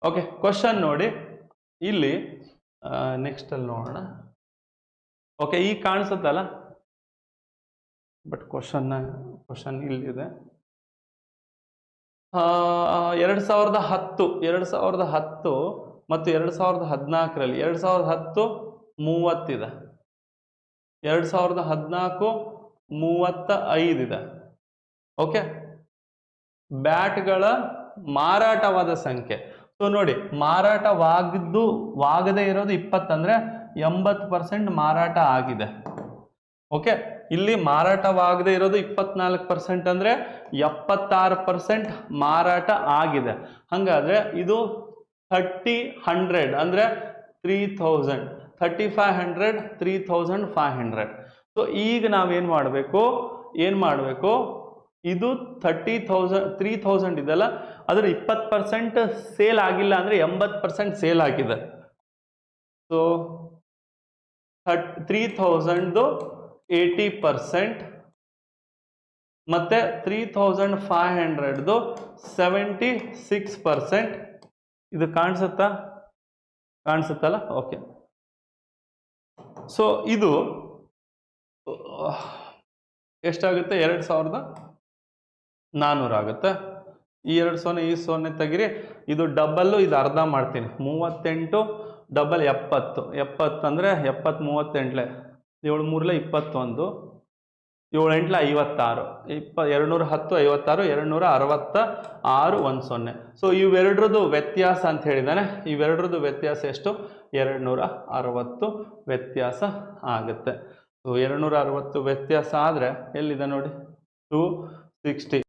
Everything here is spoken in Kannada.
ಓಕೆ, ಕ್ವಶನ್ ನೋಡಿ ಇಲ್ಲಿ ನೆಕ್ಸ್ಟ್ ಅಲ್ಲಿ ನೋಡೋಣ. ಓಕೆ, ಈಗ ಕಾಣಿಸುತ್ತಲ್ಲ, ಬಟ್ ಕ್ವಶನ್ ಇಲ್ಲಿದೆ. 2010 ಮತ್ತು 2014ರಲ್ಲಿ 2010 30 ಇದೆ, 2014 35 ಇದೆ. ಓಕೆ, ಬ್ಯಾಟ್ಗಳ ಮಾರಾಟವಾದ ಸಂಖ್ಯೆ. ಸೊ ನೋಡಿ, ಮಾರಾಟವಾಗದೇ ಇರೋದು 20 ಅಂದ್ರೆ 80% ಮಾರಾಟ ಆಗಿದೆ. ಓಕೆ, ಇಲ್ಲಿ ಮಾರಾಟವಾಗದೇ ಇರೋದು 24% ಅಂದ್ರೆ 76% ಮಾರಾಟ ಆಗಿದೆ. ಹಂಗಾದ್ರೆ ಇದು 30,100 ಅಂದ್ರೆ 3000, 3500, 3500. ಸೊ ಈಗ ನಾವೇನ್ ಮಾಡಬೇಕು, ಇದು 3000 ಇದೆಲ್ಲ, ಅದ್ರ 20% ಸೇಲ್ ಆಗಿಲ್ಲ ಅಂದ್ರೆ 80% ಸೇಲ್ ಆಗಿದೆ. ಸೊ 3000 80% ಮತ್ತೆ 3500 76%. ಇದು ಕಾಣಿಸುತ್ತಲ್ಲ? ಓಕೆ, ಸೊ ಇದು ಎಷ್ಟಾಗುತ್ತೆ? 2400 ಆಗುತ್ತೆ. ಈ 2 ಈ 0 ತೆಗಿರಿ, ಇದು ಡಬಲ್, ಇದು ಅರ್ಧ ಮಾಡ್ತೀನಿ. 38 ಡಬಲ್ 70 ಅಂದ್ರೆ 70 38 7 3 21 7 8 56 210 56 266 10. ಸೊ ಇವೆರಡರದ್ದು ವ್ಯತ್ಯಾಸ ಅಂತ ಹೇಳಿದಾನೆ. ಇವೆರಡರದ್ದು ವ್ಯತ್ಯಾಸ ಎಷ್ಟು? 260 ವ್ಯತ್ಯಾಸ ಆಗುತ್ತೆ. ಸೊ 260 ವ್ಯತ್ಯಾಸ ಆದ್ರೆ ಎಲ್ಲಿದೆ ನೋಡಿ, 260.